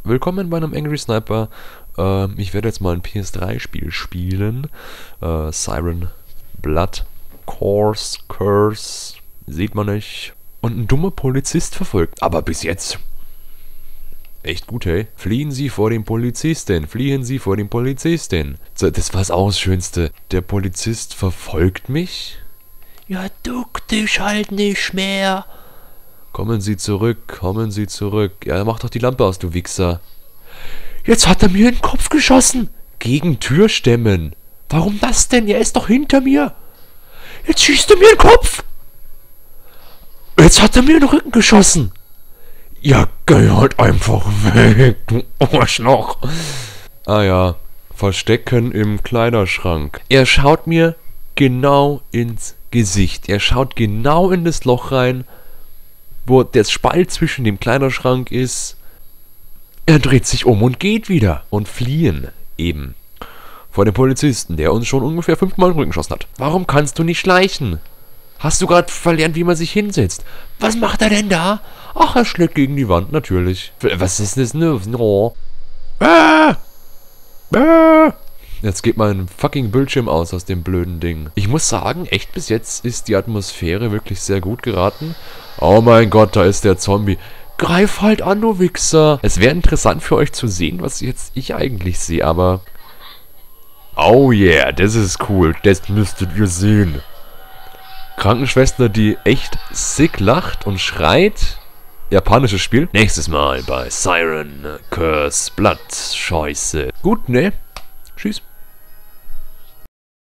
willkommen bei einem Angry Sniper. Ich werde jetzt mal ein PS3-Spiel spielen. Siren, Blood, Curse, sieht man nicht. Und ein dummer Polizist verfolgt. Aber bis jetzt echt gut, hey. Fliehen Sie vor dem Polizisten, fliehen Sie vor dem Polizisten. So, das war's auch das Schönste. Der Polizist verfolgt mich? Ja, duck dich halt nicht mehr. Kommen Sie zurück, kommen Sie zurück. Ja, mach doch die Lampe aus, du Wichser. Jetzt hat er mir in den Kopf geschossen. Gegen Türstämmen. Warum das denn? Er ist doch hinter mir. Jetzt schießt er mir in den Kopf. Jetzt hat er mir in den Rücken geschossen. Ja, geh halt einfach weg, du Arschloch. Ah ja, Verstecken im Kleiderschrank. Er schaut mir genau ins Gesicht. Er schaut genau in das Loch rein, wo der Spalt zwischen dem Kleiderschrank ist. Er dreht sich um und geht wieder. Und fliehen eben vor dem Polizisten, der uns schon ungefähr 5-mal in den Rücken geschossen hat. Warum kannst du nicht schleichen? Hast du gerade verlernt, wie man sich hinsetzt? Was macht er denn da? Ach, er schlägt gegen die Wand, natürlich. Was ist das denn? Oh. Jetzt geht mein fucking Bildschirm aus dem blöden Ding. Ich muss sagen, echt bis jetzt ist die Atmosphäre wirklich sehr gut geraten. Oh mein Gott, da ist der Zombie. Greif halt an, du Wichser. Es wäre interessant für euch zu sehen, was jetzt ich eigentlich sehe, aber... Oh yeah, das ist cool. Das müsstet ihr sehen. Krankenschwester, die echt sick lacht und schreit. Japanisches Spiel. Nächstes Mal bei Siren, Curse, Blood, Scheiße. Gut, ne? Tschüss.